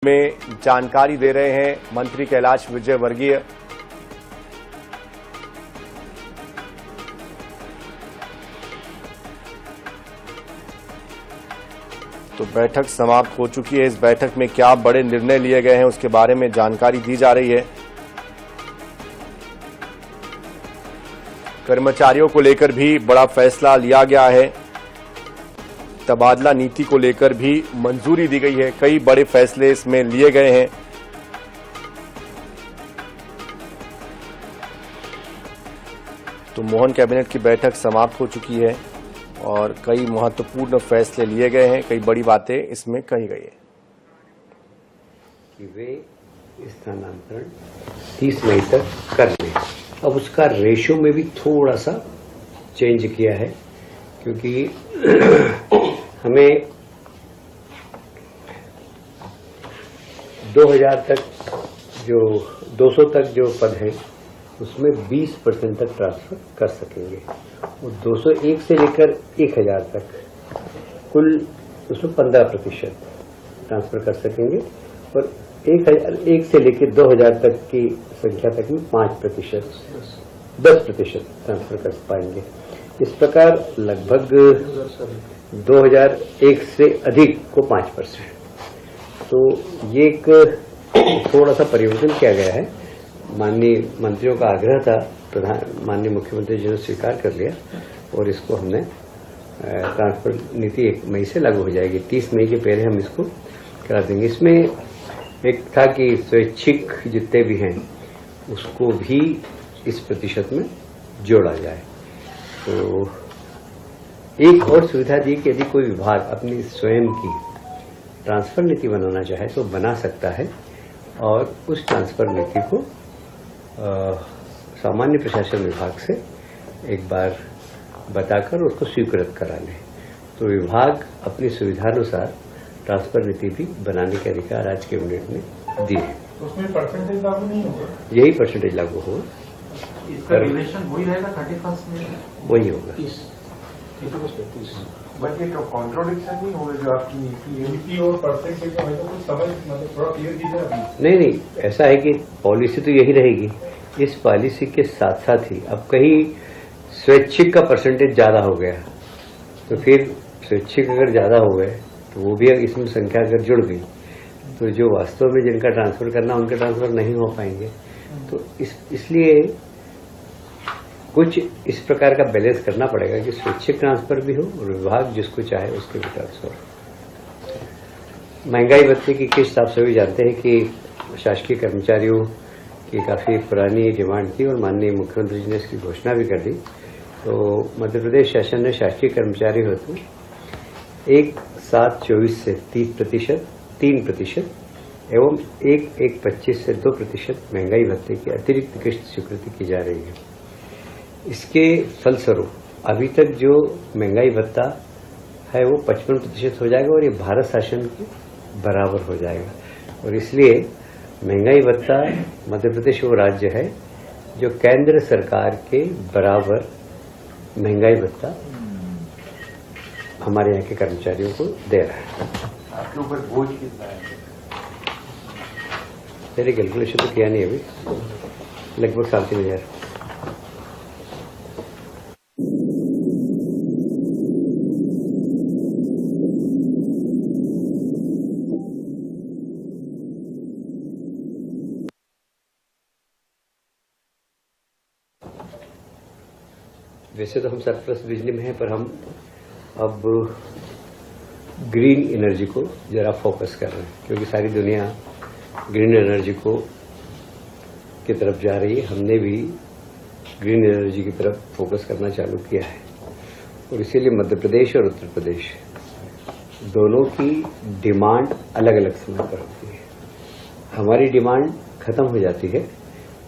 में जानकारी दे रहे हैं मंत्री कैलाश विजयवर्गीय। तो बैठक समाप्त हो चुकी है। इस बैठक में क्या बड़े निर्णय लिए गए हैं उसके बारे में जानकारी दी जा रही है। कर्मचारियों को लेकर भी बड़ा फैसला लिया गया है। तबादला नीति को लेकर भी मंजूरी दी गई है। कई बड़े फैसले इसमें लिए गए हैं। तो मोहन कैबिनेट की बैठक समाप्त हो चुकी है और कई महत्वपूर्ण फैसले लिए गए हैं। कई बड़ी बातें इसमें कही गई है कि वे स्थानांतरण 30 मई तक कर लें। अब उसका रेशो में भी थोड़ा सा चेंज किया है, क्योंकि हमें 2000 तक जो 200 तक जो पद हैं उसमें 20% तक ट्रांसफर कर सकेंगे और 201 से लेकर 1000 तक कुल उसमें 15% ट्रांसफर कर सकेंगे और 1001 से लेकर 2000 तक की संख्या तक में 10% ट्रांसफर कर पाएंगे। इस प्रकार लगभग 2001 से अधिक को 5%। तो ये एक थोड़ा सा परिवर्तन किया गया है। माननीय मंत्रियों का आग्रह था, माननीय मुख्यमंत्री जी ने स्वीकार कर लिया और इसको हमने ट्रांसफर नीति 1 मई से लागू हो जाएगी। 30 मई के पहले हम इसको करा देंगे। इसमें एक था कि स्वैच्छिक जितने भी हैं उसको भी इस प्रतिशत में जोड़ा जाए। तो एक और सुविधा दी कि यदि कोई विभाग अपनी स्वयं की ट्रांसफर नीति बनाना चाहे तो बना सकता है और उस ट्रांसफर नीति को सामान्य प्रशासन विभाग से एक बार बताकर उसको स्वीकृत करा ले। तो विभाग अपनी सुविधानुसार ट्रांसफर नीति भी बनाने के अधिकार आज कैबिनेट ने दिए। तो उसमें परसेंटेज लागू नहीं होगा? यही परसेंटेज लागू होगा। इसका रिलेशन वही रहेगा 31 में? वही होगा। बट ये कॉन्ट्रोडिक्शन नहीं होगा जो आपकी नीति और परसेंटेज का तो कुछ समझ मतलब थोड़ा क्लियर कीजिए अभी। नहीं, ऐसा है कि पॉलिसी तो यही रहेगी। इस पॉलिसी के साथ साथ ही अब कहीं स्वैच्छिक का परसेंटेज ज्यादा हो गया तो फिर स्वैच्छिक अगर ज्यादा हो गए तो वो भी इसमें संख्या अगर जुड़ गई तो जो वास्तव में जिनका ट्रांसफर करना उनके ट्रांसफर नहीं हो पाएंगे। तो इसलिए कुछ इस प्रकार का बैलेंस करना पड़ेगा कि स्वैच्छिक ट्रांसफर भी हो और विभाग जिसको चाहे उसके भी ट्रांसफर। महंगाई भत्ते की किस्त आप सभी जानते हैं कि शासकीय कर्मचारियों की काफी पुरानी डिमांड थी और माननीय मुख्यमंत्री जी ने इसकी घोषणा भी कर दी। तो मध्य प्रदेश शासन ने शासकीय कर्मचारी हेतु 1/7/24 से 3% एवं 1/1/25 से 2% महंगाई भत्ते की अतिरिक्त किस्त स्वीकृति की जा रही है। इसके फलस्वरूप अभी तक जो महंगाई भत्ता है वो 55% हो जाएगा और ये भारत शासन के बराबर हो जाएगा। और इसलिए महंगाई भत्ता मध्य प्रदेश वो राज्य है जो केंद्र सरकार के बराबर महंगाई भत्ता हमारे यहाँ के कर्मचारियों को दे रहा है। आपके ऊपर बोझ कितना है? मेरे कैलकुलेशन तो किया नहीं अभी, लगभग 3,500। वैसे तो हम सरप्लस बिजली में हैं, पर हम अब ग्रीन एनर्जी को जरा फोकस कर रहे हैं, क्योंकि सारी दुनिया ग्रीन एनर्जी को की तरफ जा रही है। हमने भी ग्रीन एनर्जी की तरफ फोकस करना चालू किया है और इसीलिए मध्य प्रदेश और उत्तर प्रदेश दोनों की डिमांड अलग अलग समय पर होती है। हमारी डिमांड खत्म हो जाती है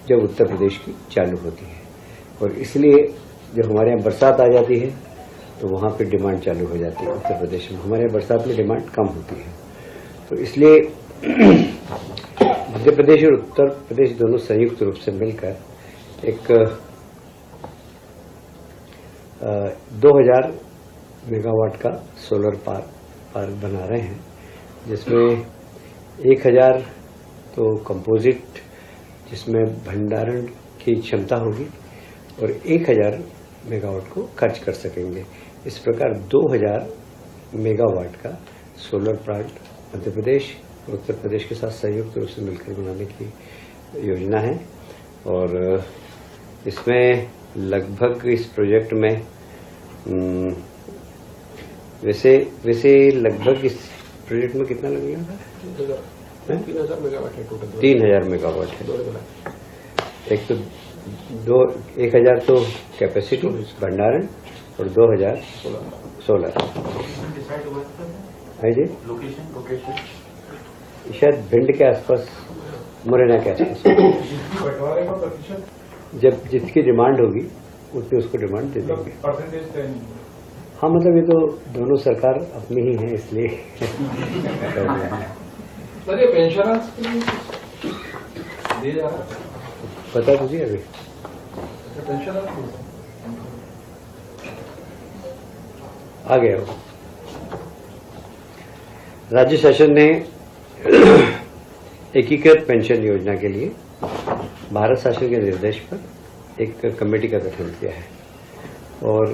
जब उत्तर प्रदेश की चालू होती है और इसलिए जब हमारे यहाँ बरसात आ जाती है तो वहाँ पे डिमांड चालू हो जाती है उत्तर प्रदेश में। हमारे यहाँ बरसात में डिमांड कम होती है। तो इसलिए मध्य प्रदेश और उत्तर प्रदेश दोनों संयुक्त रूप से मिलकर एक 2000 मेगावाट का सोलर पार्क बना रहे हैं, जिसमें 1000 तो कंपोजिट जिसमें भंडारण की क्षमता होगी और 1000 मेगावाट को खर्च कर सकेंगे। इस प्रकार 2000 मेगावाट का सोलर प्लांट मध्य प्रदेश और उत्तर प्रदेश के साथ संयुक्त रूप से मिलकर बनाने की योजना है। और इसमें लगभग इस प्रोजेक्ट में वैसे लगभग इस प्रोजेक्ट में कितना लगेगा? 3000 मेगावाट है टोटल। 3000 मेगावाट है। एक तो 1000 तो कैपेसिटी भंडारण और 2000 सोलर है जी। लोकेशन शायद भिंड के आसपास, मुरैना के आसपास। बंटवारे का प्रतिशत जब जिसकी डिमांड होगी उतनी उसको डिमांड दे देंगे। परसेंटेज हाँ, मतलब ये तो दोनों सरकार अपनी ही है इसलिए सर ये पेंशनर्स के लिए दिए जा रहा है? बता दीजिए अभी। पेंशनर्स आ गया वो। राज्य शासन ने एकीकृत पेंशन योजना के लिए भारत शासन के निर्देश पर एक कमेटी का गठन किया है और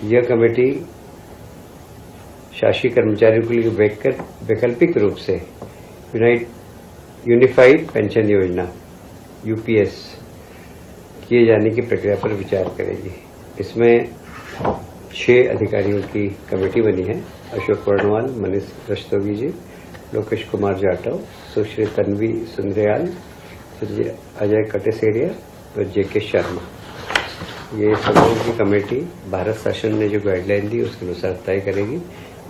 यह कमेटी शासकीय कर्मचारियों के लिए वैकल्पिक रूप से यूनिफाइड पेंशन योजना यूपीएस किए जाने की प्रक्रिया पर विचार करेगी। इसमें 6 अधिकारियों की कमेटी बनी है। अशोक वर्णवाल, मनीष रस्तोगी जी, लोकेश कुमार जाटव, सुश्री तन्वी सुंदरयाल, अजय कटेसेरिया और जेके शर्मा। ये सब की कमेटी भारत शासन ने जो गाइडलाइन दी उसके अनुसार तय करेगी,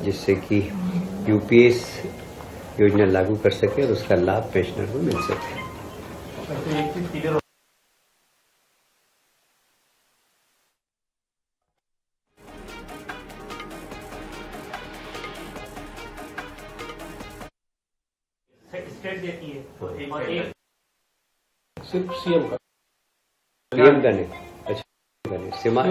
जिससे कि यूपीएस योजना लागू कर सके और उसका लाभ पेंशनर को मिल सके। स्टेट देती है और एक सिर्फ सीएम का नहीं। अच्छा, सीमा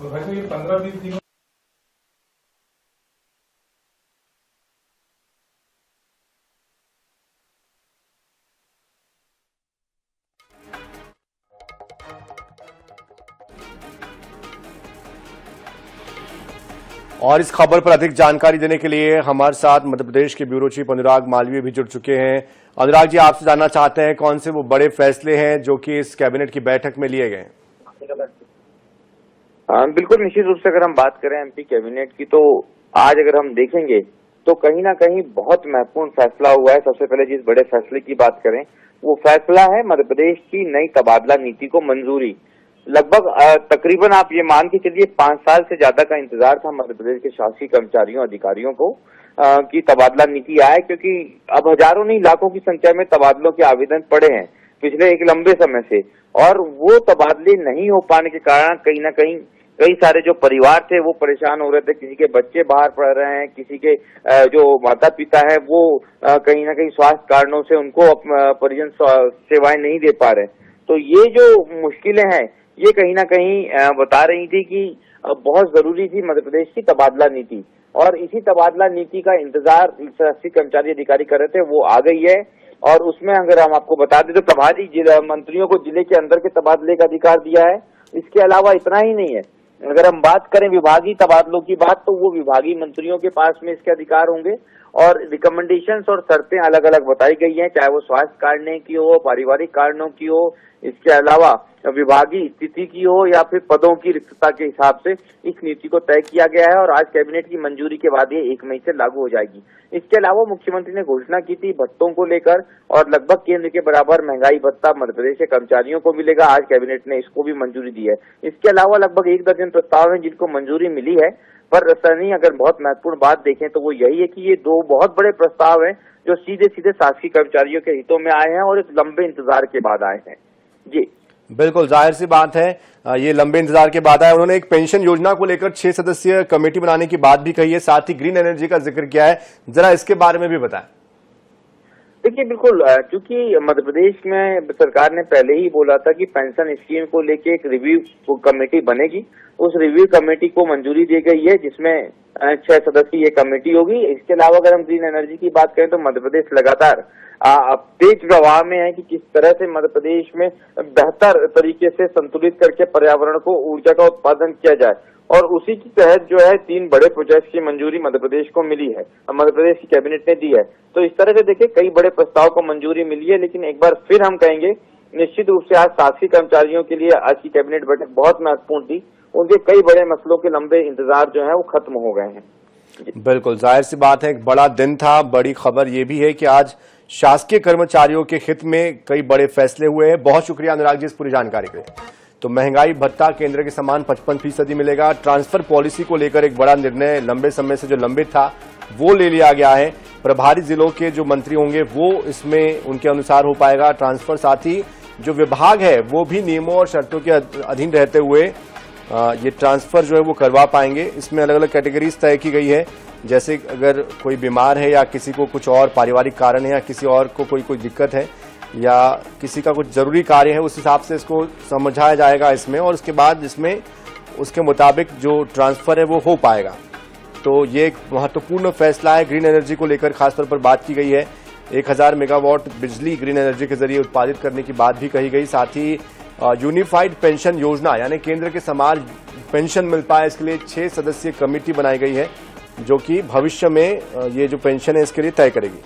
वैसे ये 15-20 दिनों और इस खबर पर अधिक जानकारी देने के लिए हमारे साथ मध्य प्रदेश के ब्यूरो चीफ अनुराग मालवीय भी जुड़ चुके हैं। अनुराग जी, आपसे जानना चाहते हैं कौन से वो बड़े फैसले हैं जो कि इस कैबिनेट की बैठक में लिए गए? बिल्कुल, निश्चित रूप से अगर हम बात करें एमपी कैबिनेट की, तो आज अगर हम देखेंगे तो कहीं ना कहीं बहुत महत्वपूर्ण फैसला हुआ है। सबसे पहले जिस बड़े फैसले की बात करें वो फैसला है मध्य प्रदेश की नई तबादला नीति को मंजूरी। लगभग तकरीबन आप ये मान के चलिए 5 साल से ज्यादा का इंतजार था मध्य प्रदेश के शासकीय कर्मचारियों अधिकारियों को कि तबादला नीति आए, क्योंकि अब हजारों नहीं लाखों की संख्या में तबादलों के आवेदन पड़े हैं पिछले एक लंबे समय से, और वो तबादले नहीं हो पाने के कारण कहीं ना कहीं कई सारे जो परिवार थे वो परेशान हो रहे थे। किसी के बच्चे बाहर पढ़ रहे हैं, किसी के जो माता पिता है वो कहीं ना कहीं स्वास्थ्य कारणों से उनको परिजन सेवाएं नहीं दे पा रहे। तो ये जो मुश्किलें हैं ये कहीं ना कहीं बता रही थी कि बहुत जरूरी थी मध्य प्रदेश की तबादला नीति, और इसी तबादला नीति का इंतजार शासकीय कर्मचारी अधिकारी कर रहे थे, वो आ गई है। और उसमें अगर हम आपको बता दें तो प्रभारी जिला मंत्रियों को जिले के अंदर के तबादले का अधिकार दिया है। इसके अलावा इतना ही नहीं है, अगर हम बात करें विभागीय तबादलों की बात, तो वो विभागीय मंत्रियों के पास में इसके अधिकार होंगे, और रिकमेंडेशंस और शर्तें अलग अलग बताई गई हैं, चाहे वो स्वास्थ्य कारणों की हो, पारिवारिक कारणों की हो, इसके अलावा विभागीय स्थिति की हो, या फिर पदों की रिक्तता के हिसाब से इस नीति को तय किया गया है। और आज कैबिनेट की मंजूरी के बाद ये 1 मई से लागू हो जाएगी। इसके अलावा मुख्यमंत्री ने घोषणा की थी भत्तों को लेकर, और लगभग केंद्र के बराबर महंगाई भत्ता मध्य प्रदेश के कर्मचारियों को मिलेगा। आज कैबिनेट ने इसको भी मंजूरी दी है। इसके अलावा लगभग 1 दर्जन प्रस्ताव हैं जिनको मंजूरी मिली है, पर सनी अगर बहुत महत्वपूर्ण बात देखें तो वो यही है कि ये 2 बहुत बड़े प्रस्ताव हैं जो सीधे सीधे शासकीय कर्मचारियों के हितों में आए हैं और एक लंबे इंतजार के बाद आए हैं। जी बिल्कुल, जाहिर सी बात है ये लंबे इंतजार के बाद आया। उन्होंने एक पेंशन योजना को लेकर 6 सदस्यीय कमेटी बनाने की बात भी कही है, साथ ही ग्रीन एनर्जी का जिक्र किया है। जरा इसके बारे में भी बताएं। देखिए बिल्कुल, क्योंकि मध्य प्रदेश में सरकार ने पहले ही बोला था कि पेंशन स्कीम को लेके एक रिव्यू कमेटी बनेगी। उस रिव्यू कमेटी को मंजूरी दी गई है, जिसमें 6 सदस्यीय ये कमेटी होगी। इसके अलावा अगर हम ग्रीन एनर्जी की बात करें तो मध्य प्रदेश लगातार तेज प्रवाह में है कि किस तरह से मध्य प्रदेश में बेहतर तरीके से संतुलित करके पर्यावरण को ऊर्जा का उत्पादन किया जाए, और उसी की तहत जो है 3 बड़े प्रोजेक्ट की मंजूरी मध्य प्रदेश को मिली है, मध्य प्रदेश की कैबिनेट ने दी है। तो इस तरह से देखिए कई बड़े प्रस्ताव को मंजूरी मिली है। लेकिन एक बार फिर हम कहेंगे, निश्चित रूप से आज शासकीय कर्मचारियों के लिए आज की कैबिनेट बैठक बहुत महत्वपूर्ण थी। उनके कई बड़े मसलों के लंबे इंतजार जो है वो खत्म हो गए हैं। बिल्कुल, जाहिर सी बात है, एक बड़ा दिन था। बड़ी खबर यह भी है कि आज शासकीय कर्मचारियों के हित में कई बड़े फैसले हुए हैं। बहुत शुक्रिया अनुराग जी इस पूरी जानकारी के लिए। तो महंगाई भत्ता केंद्र के समान 55% मिलेगा। ट्रांसफर पॉलिसी को लेकर एक बड़ा निर्णय लंबे समय से जो लंबित था वो ले लिया गया है। प्रभारी जिलों के जो मंत्री होंगे वो इसमें उनके अनुसार हो पाएगा ट्रांसफर। साथ ही जो विभाग है वो भी नियमों और शर्तों के अधीन रहते हुए ये ट्रांसफर जो है वो करवा पाएंगे। इसमें अलग अलग कैटेगरीज तय की गई है, जैसे अगर कोई बीमार है या किसी को कुछ और पारिवारिक कारण है या किसी और को कोई दिक्कत है या किसी का कुछ जरूरी कार्य है, उस हिसाब से इसको समझाया जाएगा इसमें, और उसके बाद इसमें उसके मुताबिक जो ट्रांसफर है वो हो पाएगा। तो ये एक महत्वपूर्ण फैसला है। ग्रीन एनर्जी को लेकर खासतौर पर बात की गई है। 1000 मेगावाट बिजली ग्रीन एनर्जी के जरिए उत्पादित करने की बात भी कही गई। साथ ही यूनिफाइड पेंशन योजना यानी केंद्र के समान पेंशन मिल पाए, इसके लिए 6 सदस्यीय कमेटी बनाई गई है जो कि भविष्य में ये जो पेंशन है इसके लिए तय करेगी।